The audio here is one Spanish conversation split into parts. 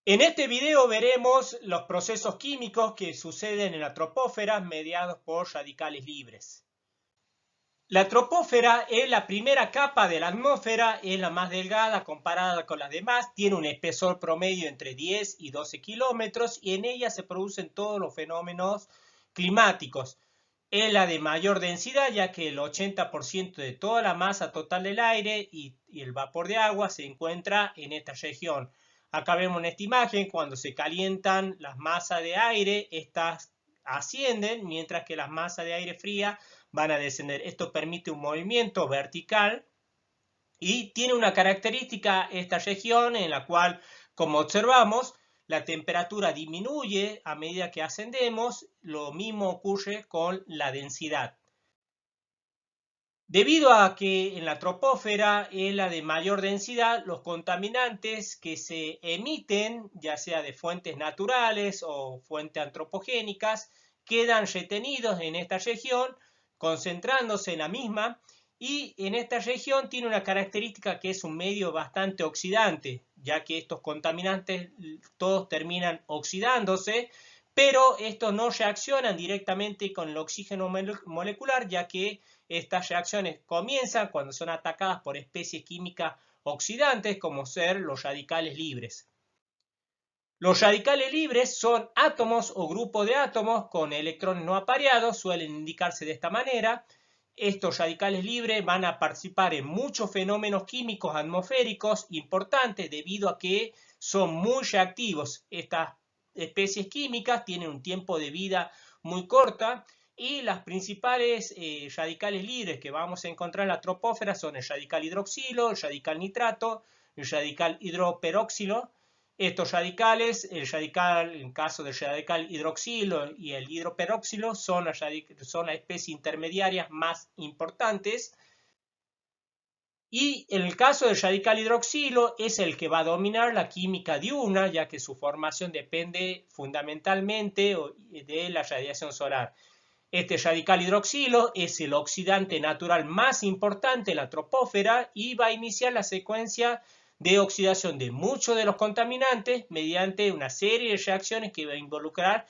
En este video veremos los procesos químicos que suceden en la troposfera mediados por radicales libres. La troposfera es la primera capa de la atmósfera, es la más delgada comparada con las demás, tiene un espesor promedio entre 10 y 12 kilómetros y en ella se producen todos los fenómenos climáticos. Es la de mayor densidad, ya que el 80% de toda la masa total del aire y el vapor de agua se encuentra en esta región. Acá vemos en esta imagen, cuando se calientan las masas de aire, estas ascienden, mientras que las masas de aire fría van a descender. Esto permite un movimiento vertical y tiene una característica esta región en la cual, como observamos, la temperatura disminuye a medida que ascendemos. Lo mismo ocurre con la densidad. Debido a que en la troposfera es la de mayor densidad, los contaminantes que se emiten, ya sea de fuentes naturales o fuentes antropogénicas, quedan retenidos en esta región, concentrándose en la misma, y en esta región tiene una característica que es un medio bastante oxidante, ya que estos contaminantes todos terminan oxidándose, pero estos no reaccionan directamente con el oxígeno molecular, ya que estas reacciones comienzan cuando son atacadas por especies químicas oxidantes, como ser los radicales libres. Los radicales libres son átomos o grupos de átomos con electrones no apareados, suelen indicarse de esta manera. Estos radicales libres van a participar en muchos fenómenos químicos atmosféricos importantes debido a que son muy reactivos. Estas especies químicas tienen un tiempo de vida muy corta y las principales radicales libres que vamos a encontrar en la troposfera son el radical hidroxilo, el radical nitrato, el radical hidroperóxilo. Estos radicales, en caso del radical hidroxilo y el hidroperóxilo, son las especies intermediarias más importantes. Y en el caso del radical hidroxilo es el que va a dominar la química diurna, ya que su formación depende fundamentalmente de la radiación solar. Este radical hidroxilo es el oxidante natural más importante en la troposfera y va a iniciar la secuencia de oxidación de muchos de los contaminantes mediante una serie de reacciones que va a involucrar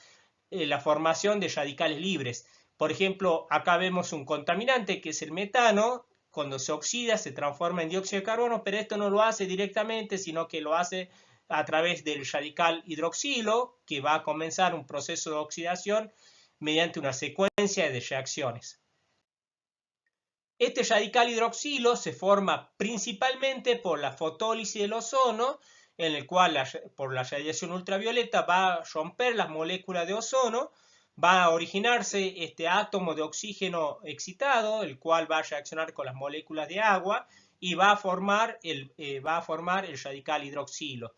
la formación de radicales libres. Por ejemplo, acá vemos un contaminante que es el metano. Cuando se oxida se transforma en dióxido de carbono, pero esto no lo hace directamente, sino que lo hace a través del radical hidroxilo, que va a comenzar un proceso de oxidación mediante una secuencia de reacciones. Este radical hidroxilo se forma principalmente por la fotólisis del ozono, en el cual por la radiación ultravioleta va a romper las moléculas de ozono, va a originarse este átomo de oxígeno excitado, el cual va a reaccionar con las moléculas de agua y va a formar el radical hidroxilo.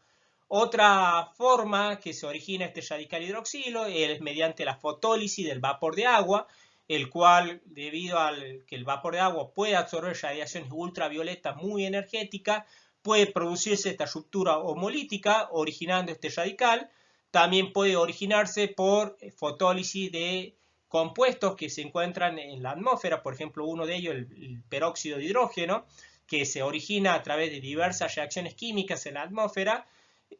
Otra forma que se origina este radical hidroxilo es mediante la fotólisis del vapor de agua, el cual, debido a que el vapor de agua puede absorber radiaciones ultravioletas muy energéticas, puede producirse esta ruptura homolítica originando este radical. También puede originarse por fotólisis de compuestos que se encuentran en la atmósfera, por ejemplo, uno de ellos, el peróxido de hidrógeno, que se origina a través de diversas reacciones químicas en la atmósfera,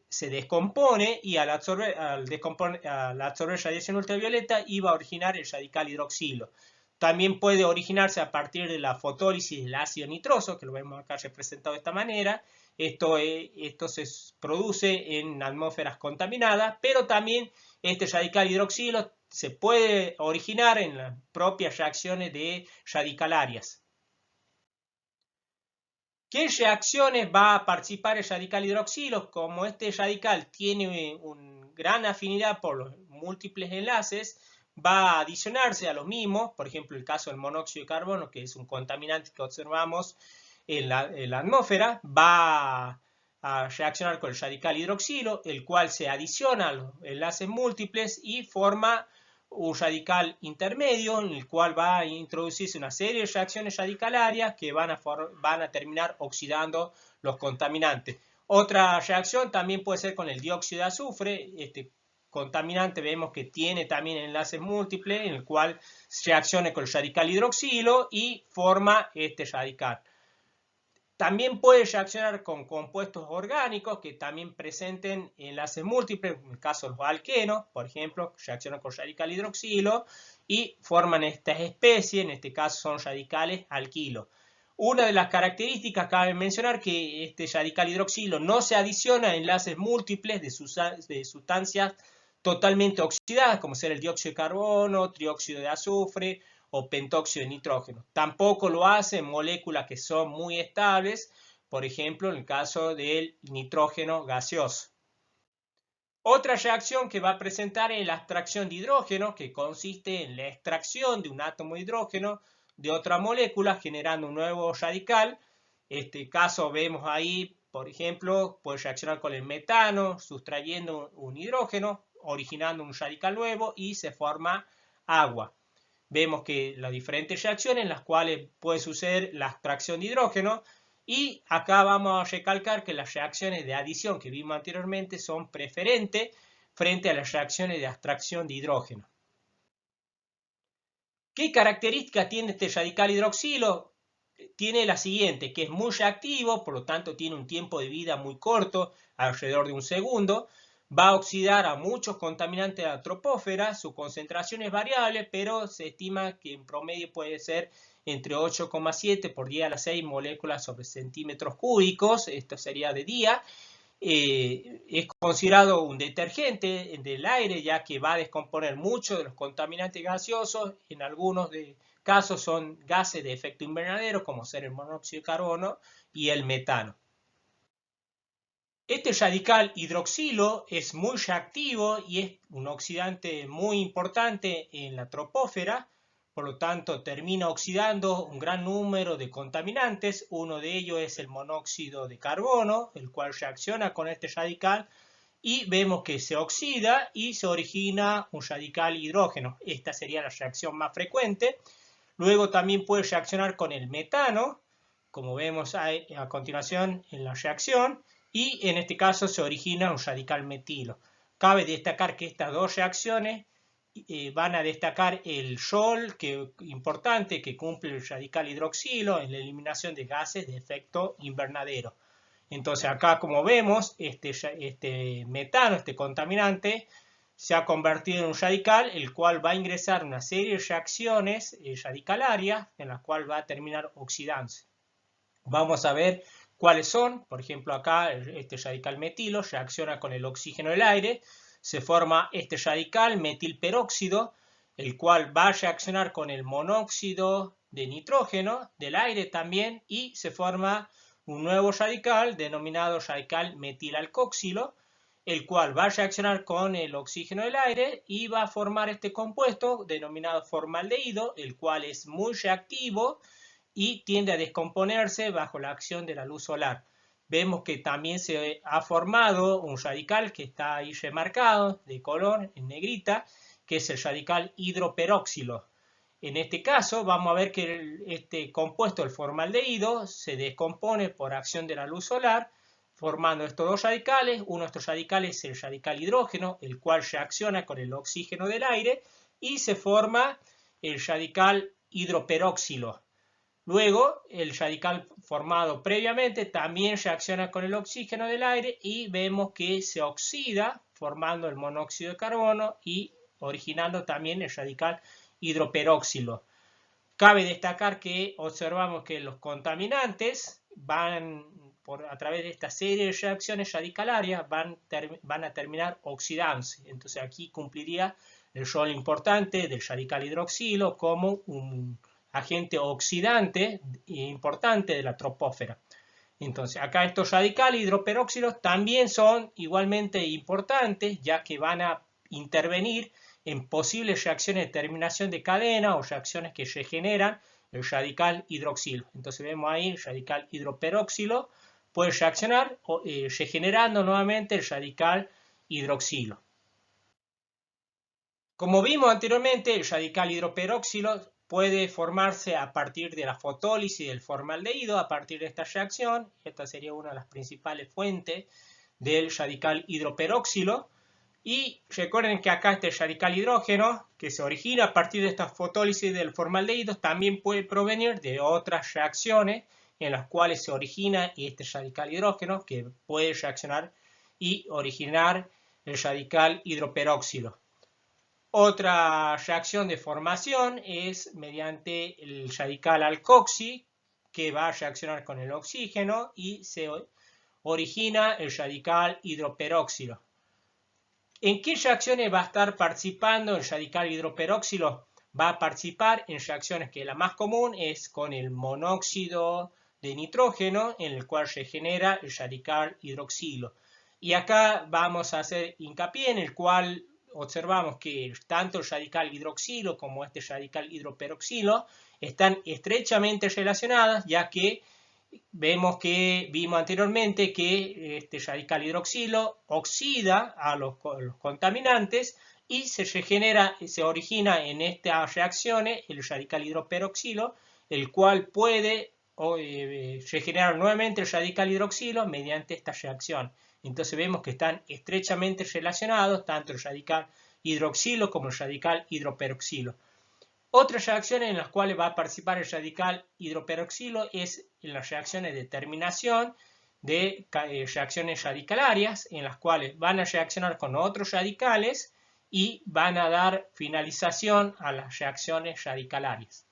se descompone y al absorber radiación ultravioleta iba a originar el radical hidroxilo. También puede originarse a partir de la fotólisis del ácido nitroso, que lo vemos acá representado de esta manera. Esto se produce en atmósferas contaminadas, pero también este radical hidroxilo se puede originar en las propias reacciones de radicalarias. ¿Qué reacciones va a participar el radical hidroxilo? Como este radical tiene una gran afinidad por los múltiples enlaces, va a adicionarse a los mismos, por ejemplo el caso del monóxido de carbono, que es un contaminante que observamos en la atmósfera, va a reaccionar con el radical hidroxilo, el cual se adiciona a los enlaces múltiples y forma un radical intermedio en el cual va a introducirse una serie de reacciones radicalarias que van a terminar oxidando los contaminantes. Otra reacción también puede ser con el dióxido de azufre. Este contaminante vemos que tiene también enlaces múltiples en el cual reacciona con el radical hidroxilo y forma este radical. También puede reaccionar con compuestos orgánicos que también presenten enlaces múltiples, en el caso de los alquenos, por ejemplo, reaccionan con radical hidroxilo y forman estas especies, en este caso son radicales alquilo. Una de las características cabe mencionar que este radical hidroxilo no se adiciona a enlaces múltiples de sustancias totalmente oxidadas, como ser el dióxido de carbono, trióxido de azufre o pentóxido de nitrógeno. Tampoco lo hace en moléculas que son muy estables, por ejemplo, en el caso del nitrógeno gaseoso. Otra reacción que va a presentar es la extracción de hidrógeno, que consiste en la extracción de un átomo de hidrógeno de otra molécula, generando un nuevo radical. En este caso vemos ahí, por ejemplo, puede reaccionar con el metano, sustrayendo un hidrógeno, originando un radical nuevo y se forma agua. Vemos que las diferentes reacciones en las cuales puede suceder la extracción de hidrógeno, y acá vamos a recalcar que las reacciones de adición que vimos anteriormente son preferentes frente a las reacciones de extracción de hidrógeno. ¿Qué característica tiene este radical hidroxilo? Tiene la siguiente, que es muy reactivo, por lo tanto tiene un tiempo de vida muy corto, alrededor de un segundo. Va a oxidar a muchos contaminantes de la troposfera, su concentración es variable, pero se estima que en promedio puede ser entre 8,7 por 10 a la 6 moléculas sobre centímetros cúbicos, esto sería de día. Es considerado un detergente del aire, ya que va a descomponer muchos de los contaminantes gaseosos. En algunos casos son gases de efecto invernadero, como ser el monóxido de carbono y el metano. Este radical hidroxilo es muy reactivo y es un oxidante muy importante en la troposfera. Por lo tanto, termina oxidando un gran número de contaminantes. Uno de ellos es el monóxido de carbono, el cual reacciona con este radical y vemos que se oxida y se origina un radical hidrógeno. Esta sería la reacción más frecuente. Luego también puede reaccionar con el metano, como vemos a continuación en la reacción, y en este caso se origina un radical metilo. Cabe destacar que estas dos reacciones van a destacar el rol importante que cumple el radical hidroxilo en la eliminación de gases de efecto invernadero. Entonces acá, como vemos, este metano, este contaminante, se ha convertido en un radical, el cual va a ingresar una serie de reacciones radicalarias en las cuales va a terminar oxidándose. Vamos a ver cuáles son. Por ejemplo, acá este radical metilo reacciona con el oxígeno del aire, se forma este radical metilperóxido, el cual va a reaccionar con el monóxido de nitrógeno del aire también, y se forma un nuevo radical denominado radical metilalcoxilo, el cual va a reaccionar con el oxígeno del aire y va a formar este compuesto denominado formaldehído, el cual es muy reactivo y tiende a descomponerse bajo la acción de la luz solar. Vemos que también se ha formado un radical que está ahí remarcado de color en negrita, que es el radical hidroperóxilo. En este caso vamos a ver que este compuesto, el formaldehído, se descompone por acción de la luz solar, formando estos dos radicales. Uno de estos radicales es el radical hidrógeno, el cual reacciona con el oxígeno del aire y se forma el radical hidroperóxilo. Luego, el radical formado previamente también reacciona con el oxígeno del aire y vemos que se oxida formando el monóxido de carbono y originando también el radical hidroperóxilo. Cabe destacar que observamos que los contaminantes van a través de esta serie de reacciones radicalarias van a terminar oxidándose. Entonces aquí cumpliría el rol importante del radical hidroxilo como un agente oxidante importante de la troposfera. Entonces acá estos radicales hidroperóxidos también son igualmente importantes, ya que van a intervenir en posibles reacciones de terminación de cadena o reacciones que regeneran el radical hidroxilo. Entonces vemos ahí el radical hidroperóxilo puede reaccionar regenerando nuevamente el radical hidroxilo. Como vimos anteriormente, el radical hidroperóxilo puede formarse a partir de la fotólisis del formaldehído, a partir de esta reacción. Esta sería una de las principales fuentes del radical hidroperóxilo. Y recuerden que acá este radical hidrógeno, que se origina a partir de esta fotólisis del formaldehído, también puede provenir de otras reacciones en las cuales se origina este radical hidrógeno que puede reaccionar y originar el radical hidroperóxido. Otra reacción de formación es mediante el radical alcoxi, que va a reaccionar con el oxígeno y se origina el radical hidroperóxido. ¿En qué reacciones va a estar participando el radical hidroperóxido? Va a participar en reacciones que la más común es con el monóxido de nitrógeno, en el cual se genera el radical hidroxilo. Y acá vamos a hacer hincapié en el cual observamos que tanto el radical hidroxilo como este radical hidroperoxilo están estrechamente relacionadas, ya que vimos anteriormente que este radical hidroxilo oxida a los contaminantes y se origina en estas reacciones el radical hidroperoxilo, el cual puede regenerar nuevamente el radical hidroxilo mediante esta reacción. Entonces vemos que están estrechamente relacionados tanto el radical hidroxilo como el radical hidroperoxilo. Otras reacciones en las cuales va a participar el radical hidroperoxilo es en las reacciones de terminación de reacciones radicalarias, en las cuales van a reaccionar con otros radicales y van a dar finalización a las reacciones radicalarias.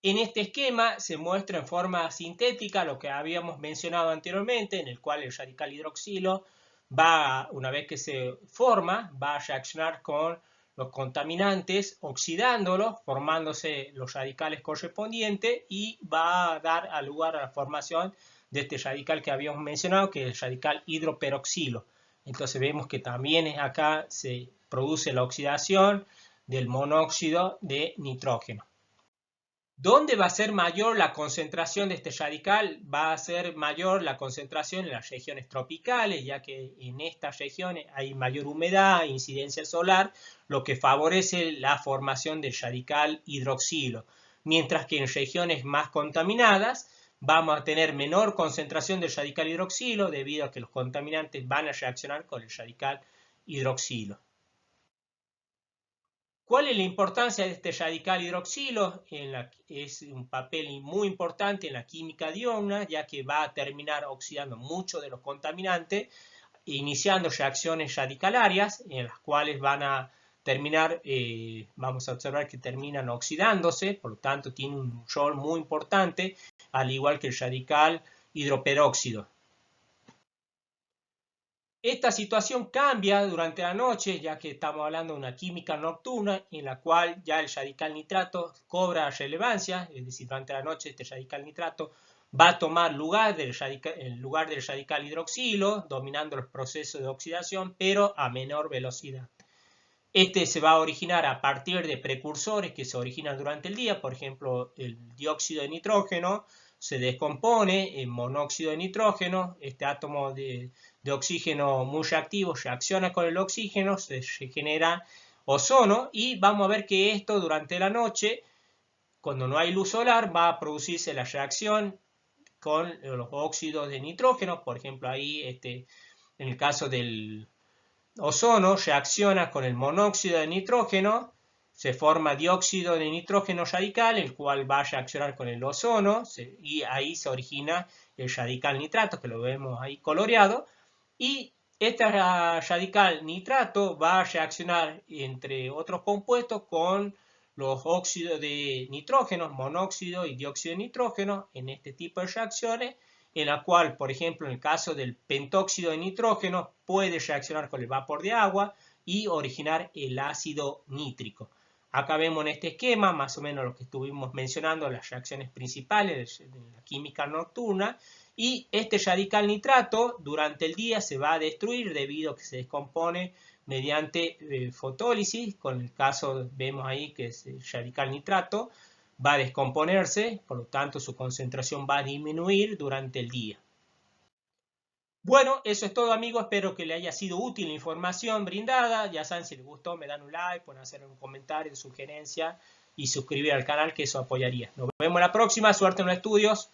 En este esquema se muestra en forma sintética lo que habíamos mencionado anteriormente, en el cual el radical hidroxilo una vez que se forma, va a reaccionar con los contaminantes oxidándolos, formándose los radicales correspondientes y va a dar lugar a la formación de este radical que habíamos mencionado, que es el radical hidroperoxilo. Entonces vemos que también acá se produce la oxidación del monóxido de nitrógeno. ¿Dónde va a ser mayor la concentración de este radical? Va a ser mayor la concentración en las regiones tropicales, ya que en estas regiones hay mayor humedad e incidencia solar, lo que favorece la formación del radical hidroxilo. Mientras que en regiones más contaminadas vamos a tener menor concentración del radical hidroxilo debido a que los contaminantes van a reaccionar con el radical hidroxilo. ¿Cuál es la importancia de este radical hidroxilo? Es un papel muy importante en la química diurna, ya que va a terminar oxidando muchos de los contaminantes, iniciando reacciones radicalarias, en las cuales van a terminar, vamos a observar que terminan oxidándose, por lo tanto tiene un rol muy importante, al igual que el radical hidroperóxido. Esta situación cambia durante la noche, ya que estamos hablando de una química nocturna en la cual ya el radical nitrato cobra relevancia, es decir, durante la noche este radical nitrato va a tomar lugar del radical hidroxilo, dominando los procesos de oxidación, pero a menor velocidad. Este se va a originar a partir de precursores que se originan durante el día, por ejemplo, el dióxido de nitrógeno se descompone en monóxido de nitrógeno, este átomo de oxígeno muy reactivo reacciona con el oxígeno, se genera ozono y vamos a ver que esto durante la noche, cuando no hay luz solar, va a producirse la reacción con los óxidos de nitrógeno, por ejemplo ahí en el caso del ozono reacciona con el monóxido de nitrógeno, se forma dióxido de nitrógeno radical, el cual va a reaccionar con el ozono y ahí se origina el radical nitrato, que lo vemos ahí coloreado. Y este radical nitrato va a reaccionar, entre otros compuestos, con los óxidos de nitrógeno, monóxido y dióxido de nitrógeno, en este tipo de reacciones, en la cual, por ejemplo, en el caso del pentóxido de nitrógeno, puede reaccionar con el vapor de agua y originar el ácido nítrico. Acá vemos en este esquema más o menos lo que estuvimos mencionando, las reacciones principales de la química nocturna, y este radical nitrato durante el día se va a destruir debido a que se descompone mediante fotólisis. Con el caso vemos ahí que es el radical nitrato va a descomponerse, por lo tanto su concentración va a disminuir durante el día. Bueno, eso es todo, amigos. Espero que les haya sido útil la información brindada. Ya saben, si les gustó, me dan un like, pueden hacer un comentario, sugerencia y suscribir al canal, que eso apoyaría. Nos vemos la próxima. Suerte en los estudios.